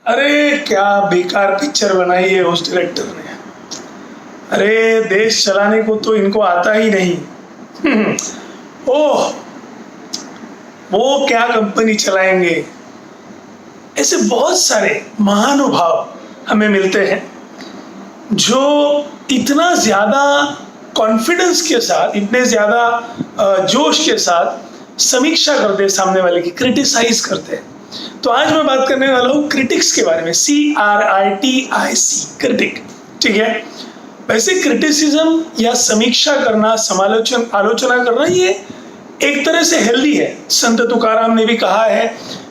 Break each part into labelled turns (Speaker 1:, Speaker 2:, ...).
Speaker 1: अरे क्या बेकार पिक्चर बनाई है उस डायरेक्टर ने। अरे देश चलाने को तो इनको आता ही नहीं। ओह, वो क्या कंपनी चलाएंगे। ऐसे बहुत सारे महानुभाव हमें मिलते हैं जो इतना ज्यादा कॉन्फिडेंस के साथ, इतने ज्यादा जोश के साथ समीक्षा करते हैं, सामने वाले की क्रिटिसाइज करते हैं। तो आज मैं बात करने वाला हूँ क्रिटिक्स के बारे में। CRITIC, critic. ठीक है, वैसे क्रिटिसिज्म या समीक्षा करना, आलोचना करना, ये एक तरह से हेल्दी है। संत तुकाराम ने भी कहा है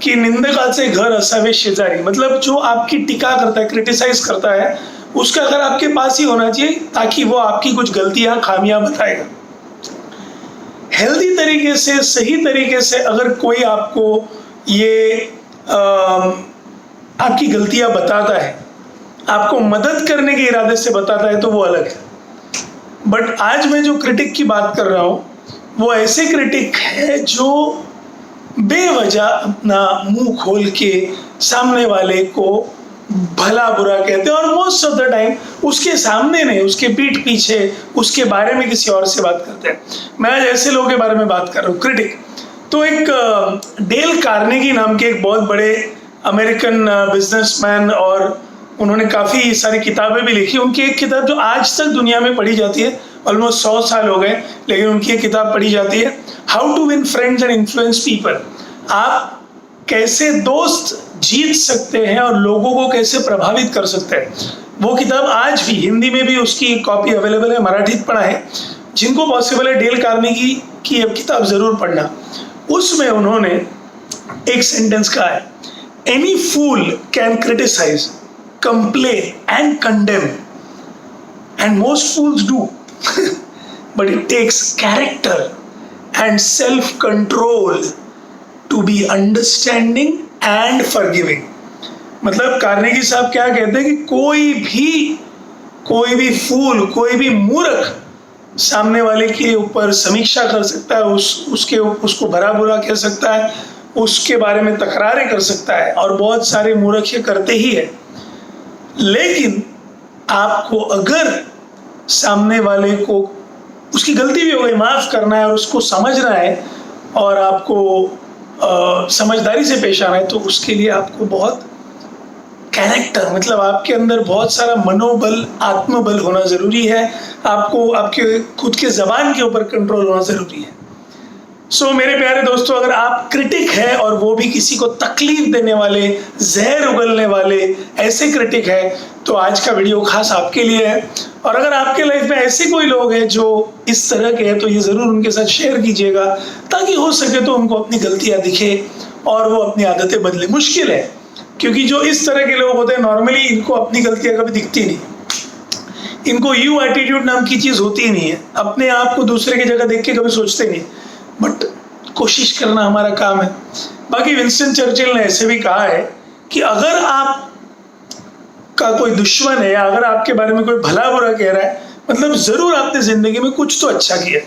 Speaker 1: कि निंदकाचे घर असावे शेजारी, मतलब जो आपकी टीका करता है, क्रिटिसाइज करता है, उसका घर आपके पास ही होना चाहिए ताकि वो आपकी कुछ गलतियां, खामियां बताएगा। हेल्दी तरीके से, सही तरीके से अगर कोई आपको ये आपकी गलतियां बताता है, आपको मदद करने के इरादे से बताता है, तो वो अलग है। बट आज मैं जो क्रिटिक की बात कर रहा हूं वो ऐसे क्रिटिक है जो बेवजह अपना मुंह खोल के सामने वाले को भला बुरा कहते हैं, और मोस्ट ऑफ द टाइम उसके सामने नहीं, उसके पीठ पीछे उसके बारे में किसी और से बात करते हैं। मैं आज ऐसे लोगों के बारे में बात कर रहा हूँ, क्रिटिक। तो एक डेल कार्नेगी नाम के एक बहुत बड़े अमेरिकन बिजनेसमैन, और उन्होंने काफ़ी सारी किताबें भी लिखी। उनकी एक किताब जो आज तक दुनिया में पढ़ी जाती है, ऑलमोस्ट 100 साल हो गए, लेकिन उनकी एक किताब पढ़ी जाती है, how to win friends and influence people. आप कैसे दोस्त जीत सकते हैं और लोगों को कैसे प्रभावित कर सकते हैं। वो किताब आज भी हिंदी में भी उसकी कॉपी अवेलेबल है, मराठी पढ़ा है। जिनको पॉसिबल है डेल कार्नेगी की अब किताब जरूर पढ़ना। उसमें उन्होंने एक सेंटेंस कहा है, any fool can criticise, complain and condemn, and most fools do. But it takes character and self-control to be understanding and forgiving. मतलब कार्नेगी साहब क्या कहते हैं कि कोई भी फूल, कोई भी मूर्ख सामने वाले के ऊपर समीक्षा कर सकता है, उसको भला बुरा कह सकता है, उसके बारे में तकरारें कर सकता है, और बहुत सारे मूर्ख ये करते ही है। लेकिन आपको अगर सामने वाले को उसकी गलती भी हो गई, माफ करना है और उसको समझना है, और आपको समझदारी से पेश आना है, तो उसके लिए आपको बहुत कैरेक्टर, मतलब आपके अंदर बहुत सारा मनोबल, आत्मबल होना जरूरी है। आपको आपके खुद के जबान के ऊपर कंट्रोल होना जरूरी है। सो मेरे प्यारे दोस्तों, अगर आप क्रिटिक है और वो भी किसी को तकलीफ देने वाले, जहर उगलने वाले ऐसे क्रिटिक है, तो आज का वीडियो खास आपके लिए है। और अगर आपके लाइफ में ऐसे कोई लोग हैं जो इस तरह के हैं, तो ये जरूर उनके साथ शेयर कीजिएगा, ताकि हो सके तो उनको अपनी गलतियां दिखे और वो अपनी आदतें बदले। मुश्किल है, क्योंकि जो इस तरह के लोग होते हैं नॉर्मली इनको अपनी गलतियां कभी दिखती नहीं, इनको यू एटीट्यूड नाम की चीज होती ही नहीं है, अपने आप को दूसरे की जगह देख के कभी सोचते नहीं। बट कोशिश करना हमारा काम है। बाकी विंस्टन चर्चिल ने ऐसे भी कहा है कि अगर आप का कोई दुश्मन है या अगर आपके बारे में कोई भला बुरा कह रहा है, मतलब जरूर आपने जिंदगी में कुछ तो अच्छा किया।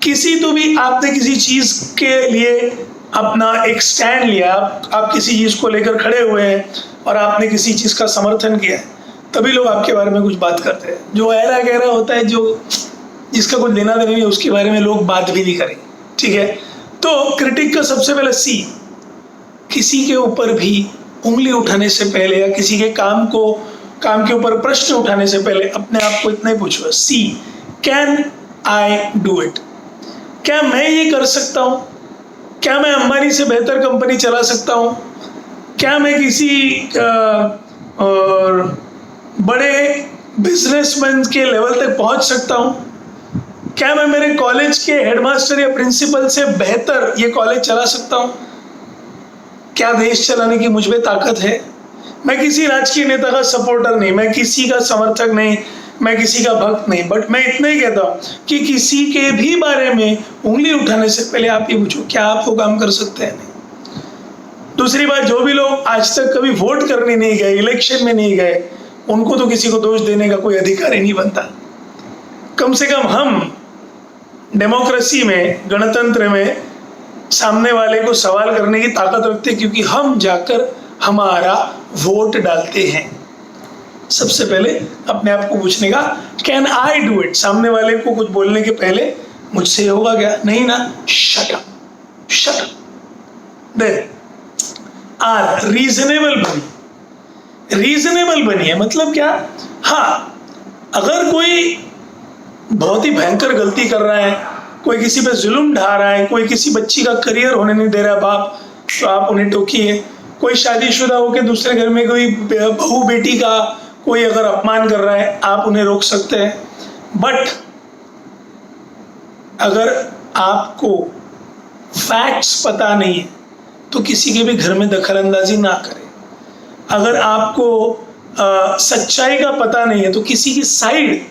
Speaker 1: किसी तो भी आपने किसी चीज के लिए अपना एक स्टैंड लिया, आप किसी चीज को लेकर खड़े हुए हैं और आपने किसी चीज का समर्थन किया है, तभी लोग आपके बारे में कुछ बात करते हैं। जो ऐरा गहरा होता है, जो जिसका कुछ लेना देना नहीं है, उसके बारे में लोग बात भी नहीं करेंगे। ठीक है, तो क्रिटिक का सबसे पहले C, किसी के ऊपर भी उंगली उठाने से पहले या किसी के काम के ऊपर प्रश्न उठाने से पहले अपने आप को इतना ही पूछो, C, can I do it? क्या मैं ये कर सकता हूँ? क्या मैं अंबानी से बेहतर कंपनी चला सकता हूँ? क्या मैं किसी बड़े बिजनेसमैन के लेवल तक पहुंच सकता हूँ? क्या मैं मेरे कॉलेज के हेडमास्टर या प्रिंसिपल से बेहतर ये कॉलेज चला सकता हूँ? क्या देश चलाने की मुझ में ताकत है? मैं किसी राजकीय नेता का सपोर्टर नहीं, मैं किसी का समर्थक नहीं, मैं किसी का भक्त नहीं, बट मैं इतना ही कहता हूँ कि किसी के भी बारे में उंगली उठाने से पहले आप ये पूछो, क्या आप वो काम कर सकते हैं? नहीं। दूसरी बात, जो भी लोग आज तक कभी वोट करने नहीं गए, इलेक्शन में नहीं गए, उनको तो किसी को दोष देने का कोई अधिकार ही नहीं बनता। कम से कम हम डेमोक्रेसी में, गणतंत्र में सामने वाले को सवाल करने की ताकत रखते हैं, क्योंकि हम जाकर हमारा वोट डालते हैं? सबसे पहले अपने आप को पूछने का, कैन आई डू इट? सामने वाले को कुछ बोलने के पहले मुझसे होगा क्या? नहीं ना, shut up, shut up. Then R, reasonable बनिए। रीजनेबल बनिए मतलब क्या? हाँ, अगर कोई बहुत ही भयंकर गलती कर रहा है, कोई किसी पे जुल्म ढा रहा है, कोई किसी बच्ची का करियर होने नहीं दे रहा बाप, तो आप उन्हें टोकिए। कोई शादीशुदा होकर दूसरे घर में कोई बहू बेटी का कोई अगर अपमान कर रहा है, आप उन्हें रोक सकते हैं। बट अगर आपको फैक्ट्स पता नहीं है तो किसी के भी घर में दखल अंदाजी ना करें। अगर आपको सच्चाई का पता नहीं है तो किसी की साइड,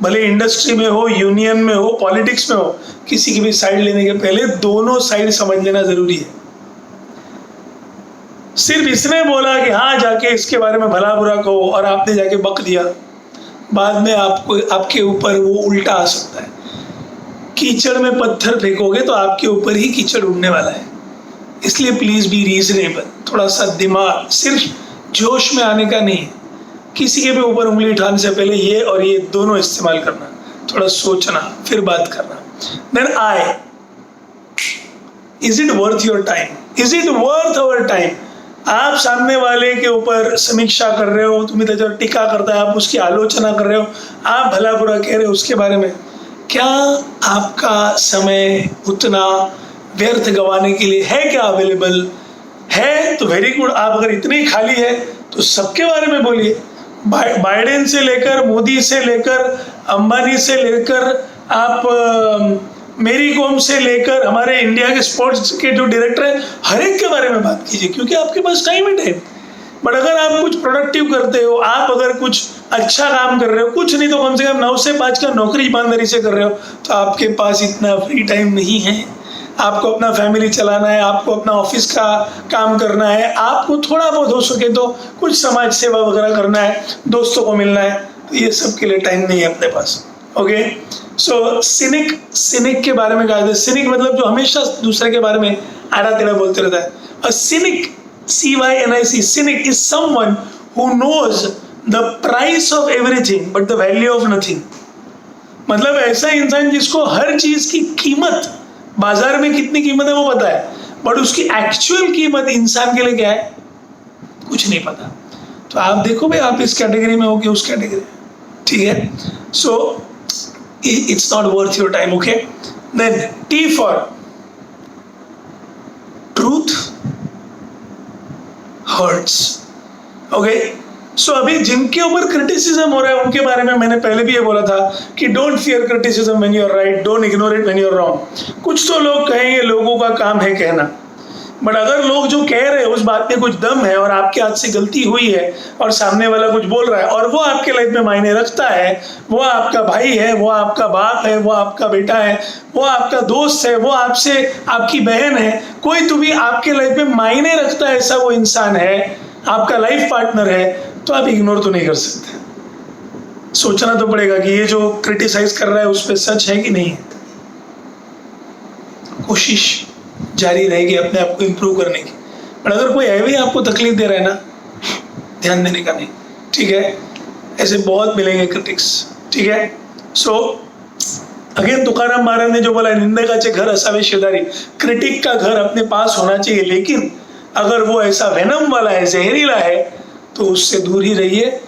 Speaker 1: भले इंडस्ट्री में हो, यूनियन में हो, पॉलिटिक्स में हो, किसी की भी साइड लेने के पहले दोनों साइड समझ लेना जरूरी है। सिर्फ इसने बोला कि हाँ जाके इसके बारे में भला बुरा कहो और आपने जाके बक दिया, बाद में आपको आपके ऊपर वो उल्टा आ सकता है। कीचड़ में पत्थर फेंकोगे तो आपके ऊपर ही कीचड़ उड़ने वाला है। इसलिए प्लीज बी रीजनेबल, थोड़ा सा दिमाग, सिर्फ जोश में आने का नहीं है। किसी के भी ऊपर उंगली उठाने से पहले ये और ये दोनों इस्तेमाल करना, थोड़ा सोचना फिर बात करना। Then I, is it worth your time? Is it worth our time? आप सामने वाले के ऊपर समीक्षा कर रहे हो, तुम्हें तो जो टीका करता है आप उसकी आलोचना कर रहे हो, आप भला बुरा कह रहे हो उसके बारे में, क्या आपका समय उतना व्यर्थ गंवाने के लिए है क्या अवेलेबल? है तो वेरी गुड। आप अगर इतनी खाली है तो सबके बारे में बोलिए। बाइडेन से लेकर, मोदी से लेकर, अंबानी से लेकर, आप मेरी कॉम से लेकर हमारे इंडिया के स्पोर्ट्स के जो डायरेक्टर हैं, हर एक के बारे में बात कीजिए, क्योंकि आपके पास टाइम ही टाइम। बट अगर आप कुछ प्रोडक्टिव करते हो, आप अगर कुछ अच्छा काम कर रहे हो, कुछ नहीं तो कम से कम 9 से 5 का नौकरी ईमानदारी से कर रहे हो, तो आपके पास इतना फ्री टाइम नहीं है। आपको अपना फैमिली चलाना है, आपको अपना ऑफिस का काम करना है, आपको थोड़ा बहुत हो सके तो कुछ समाज सेवा वगैरह करना है, दोस्तों को मिलना है, तो ये सब के लिए टाइम नहीं है अपने पास। ओके, सो सिनिक के बारे में कहा था। सिनिक मतलब जो हमेशा दूसरे के बारे में आड़ा टेढ़ा बोलते रहता है। अ scenic, CYNIC, cynic is someone who knows the price of everything but the value of nothing। मतलब ऐसा इंसान जिसको हर चीज की कीमत, बाजार में कितनी कीमत है वो पता है, बट उसकी एक्चुअल कीमत इंसान के लिए क्या है कुछ नहीं पता। तो आप देखो भाई, आप इस कैटेगरी में हो कि उस कैटेगरी में, ठीक है? So it's not worth your time. Okay, then T for truth hurts. Okay, so अभी जिनके ऊपर क्रिटिसिज्म हो रहा है उनके बारे में मैंने पहले भी ये बोला था कि don't fear criticism when you are right, don't ignore it when you are wrong. कुछ तो लोग कहेंगे, लोगों का काम है कहना, बट अगर लोग जो कह रहे हैं उस बात में कुछ दम है और आपके हाथ से गलती हुई है और सामने वाला कुछ बोल रहा है और वो आपके लाइफ में मायने रखता है, वो आपका भाई है, वो आपका बाप है, वो आपका बेटा है, वो आपका दोस्त है, वो आपसे आपकी बहन है, कोई तो भी आपके लाइफ में मायने रखता है, ऐसा वो इंसान है, आपका लाइफ पार्टनर है, तो आप इग्नोर तो नहीं कर सकते। सोचना तो पड़ेगा कि ये जो क्रिटिसाइज कर रहा है उस पर सच है कि नहीं है। कोशिश जारी रहेगी अपने आप को इम्प्रूव करने की। पर अगर कोई है भी आपको तकलीफ दे रहा है ना, ध्यान देने का नहीं, ठीक है? ऐसे बहुत मिलेंगे क्रिटिक्स, ठीक है? सो अगेन तुकाराम महाराज ने जो बोला, निंदकाचे घर असावे शेजारी। क्रिटिक का घर अपने पास होना चाहिए, लेकिन अगर वो ऐसा वेनम वाला है, जहरीला है, तो उससे दूर ही रहिए।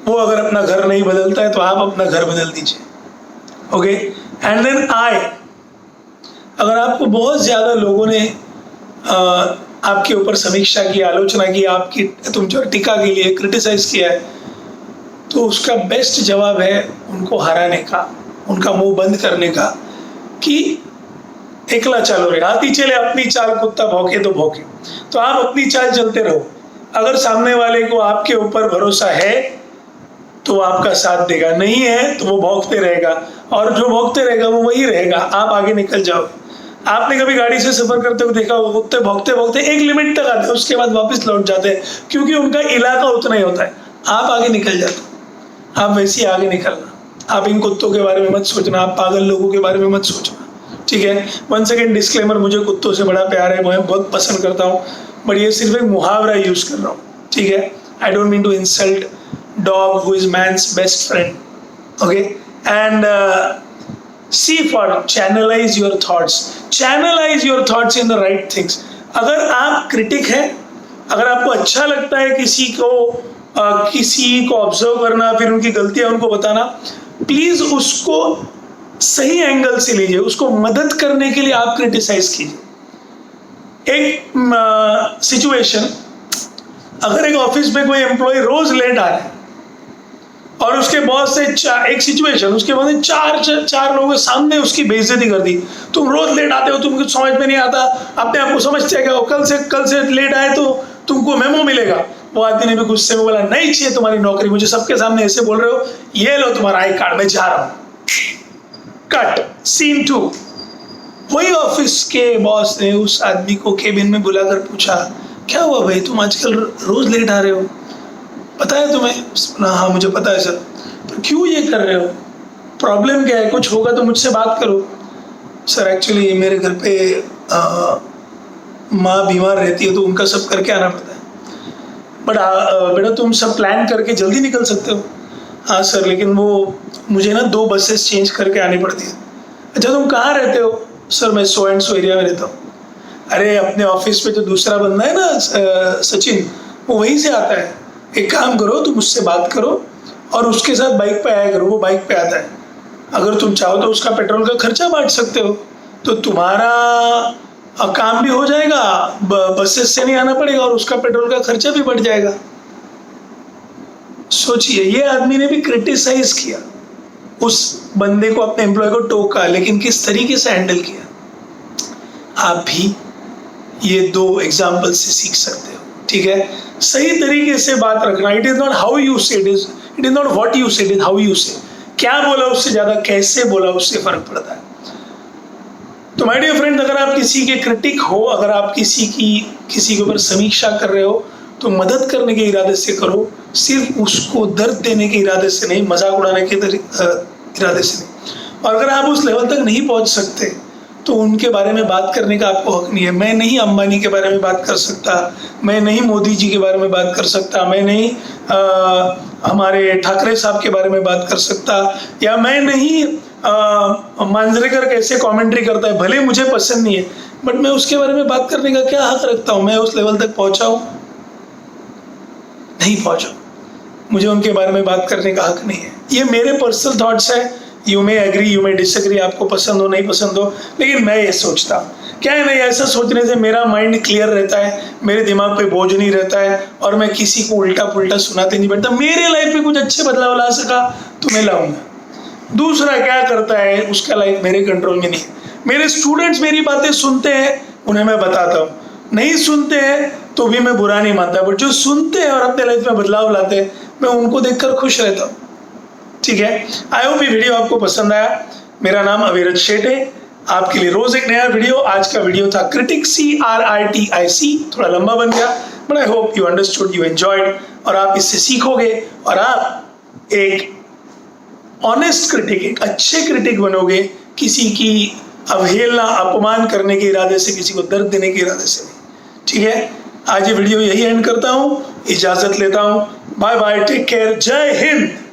Speaker 1: वो अगर अपना घर नहीं बदलता है तो आप अपना घर बदल दीजिए। ओके, एंड देन आई, अगर आपको बहुत ज़्यादा लोगों ने आपके ऊपर समीक्षा की, आलोचना की, आपकी तुम जो टीका के लिए क्रिटिसाइज किया है, तो उसका बेस्ट जवाब है उनको हराने का, उनका मुंह बंद करने का, कि एकला चालो रे, हाथी चले अपनी चाल, कुत्ता भौंके तो भौंके। तो आप अपनी चाल चलते रहो। अगर सामने वाले को आपके ऊपर भरोसा है तो वो आपका साथ देगा, नहीं है तो वो भौंकते रहेगा, और जो भौंकते रहेगा वो वही रहेगा। आप आगे निकल जाओ। आपने कभी गाड़ी से सफर करते हुए देखा होगा, कुत्ते भौंकते भौंकते एक लिमिट तक आते हैं, उसके बाद वापस लौट जाते हैं, क्योंकि उनका इलाका उतना ही होता है। आप आगे निकल जाते, आप वैसे ही आगे निकलना। आप इन कुत्तों के बारे में मत सोचना, आप पागल लोगों के बारे में मत सोचना, ठीक है? वन सेकेंड डिस्क्लेमर, मुझे कुत्तों से बड़ा प्यार है, मैं बहुत पसंद करता हूँ, बट ये सिर्फ एक मुहावरा यूज कर रहा हूँ। ठीक है, I don't mean to insult dog who is man's best friend, okay. And C for channelise your thoughts, channelise your thoughts in the right things. अगर आप क्रिटिक हैं, अगर आपको अच्छा लगता है किसी को ऑब्जर्व करना, फिर उनकी गलतियां उनको बताना, प्लीज उसको सही एंगल से लीजिए, उसको मदद करने के लिए आप क्रिटिसाइज कीजिए। एक सिचुएशन, अगर एक ऑफिस में कोई एम्प्लॉय रोज लेट आ रहा है और उसके बॉस से एक सिचुएशन, उसके बाद चार लोगों के सामने उसकी बेइज्जती कर दी, तुम रोज लेट आते हो, तुमको समझ में नहीं आता, अपने आप को समझते क्या हो, कल से लेट आए तो तुमको मेमो मिलेगा। वो आदमी ने भी गुस्से में बोला, नहीं चाहिए तुम्हारी नौकरी, मुझे सबके सामने ऐसे बोल रहे हो, ये लो तुम्हारा आई कार्ड, मैं जा रहा हूं। Cut, scene 2। वही ऑफिस के बॉस ने उस आदमी को केबिन में बुलाकर पूछा, क्या हुआ भाई, तुम आजकल रोज लेट आ रहे हो, पता है तुम्हें? हाँ मुझे पता है सर। पर क्यों ये कर रहे हो, प्रॉब्लम क्या है, कुछ होगा तो मुझसे बात करो। सर एक्चुअली मेरे घर पे माँ बीमार रहती है तो उनका सब करके आना पड़ता है। बट बेटा तुम सब प्लान करके जल्दी निकल सकते हो। हाँ सर, लेकिन वो मुझे ना 2 बसेस चेंज करके आनी पड़ती है। अच्छा तुम कहाँ रहते हो? सर मैं सो एंड सो एरिया में रहता हूँ। अरे अपने ऑफिस पे जो दूसरा बंदा है ना सचिन, वो वहीं से आता है। एक काम करो, तुम उससे बात करो और उसके साथ बाइक पे आया करो, वो बाइक पे आता है। अगर तुम चाहो तो उसका पेट्रोल का खर्चा बांट सकते हो, तो तुम्हारा काम भी हो जाएगा, बसेस से नहीं आना पड़ेगा और उसका पेट्रोल का खर्चा भी बढ़ जाएगा। सोचिए, ये आदमी ने भी क्रिटिसाइज किया, उस बंदे को, अपने एम्प्लॉय को टोका, लेकिन किस तरीके से हैंडल किया। आप भी ये 2 एग्जाम्पल से सीख सकते हो, ठीक है। सही तरीके से बात रखना, it is not how you say, it is not what you say, it is how you say. क्या बोला उससे ज्यादा कैसे बोला उससे फर्क पड़ता है। तो माय डियर फ्रेंड, अगर आप किसी के क्रिटिक हो, अगर आप किसी के ऊपर समीक्षा कर रहे हो, तो मदद करने के इरादे से करो, सिर्फ उसको दर्द देने के इरादे से नहीं, मजाक उड़ाने के इरादे से नहीं। और अगर आप उस लेवल तक नहीं पहुंच सकते तो उनके बारे में बात करने का आपको हक नहीं है। मैं नहीं अंबानी के बारे में बात कर सकता, मैं नहीं मोदी जी के बारे में बात कर सकता, मैं नहीं हमारे ठाकरे साहब के बारे में बात कर सकता, या मैं नहीं मांजरेकर कैसे कमेंट्री करता है, भले मुझे पसंद नहीं है, बट मैं उसके बारे में बात करने का क्या हक रखता हूँ? मैं उस लेवल तक पहुंचा हूं? नहीं पहुंचा। मुझे उनके बारे में बात करने का हक नहीं है। ये मेरे पर्सनल थॉट्स है, you may agree you may disagree, आपको पसंद हो नहीं पसंद हो, लेकिन मैं ये सोचता हूँ। क्या है ना, ऐसा सोचने से मेरा माइंड क्लियर रहता है, मेरे दिमाग पे बोझ नहीं रहता है और मैं किसी को उल्टा पुल्टा सुनाते नहीं बैठता। मेरे लाइफ में कुछ अच्छे बदलाव ला सका तो मैं लाऊंगा। दूसरा क्या करता है उसका लाइफ मेरे कंट्रोल में नहीं है। मेरे स्टूडेंट्स मेरी बातें सुनते हैं, उन्हें मैं बताता हूँ, नहीं सुनते हैं तो भी मैं बुरा नहीं मानता, बट जो सुनते हैं और अपने लाइफ में बदलाव लाते हैं, मैं उनको देखकर खुश रहता हूँ, ठीक है। आई होप ये वीडियो आपको पसंद आया। मेरा नाम अविरज शेटे, आपके लिए रोज एक नया वीडियो। आज का वीडियो था क्रिटिक, CRITIC, थोड़ा लंबा बन गया, but I hope you understood, you enjoyed, और आप इससे सीखोगे और आप एक ऑनेस्ट क्रिटिक, एक अच्छे क्रिटिक बनोगे, किसी की अवहेलना, अपमान करने के इरादे से, किसी को दर्द देने के इरादे से नहीं, ठीक है। आज ये वीडियो यही एंड करता हूँ, इजाजत लेता हूँ, बाय बाय, टेक केयर, जय हिंद।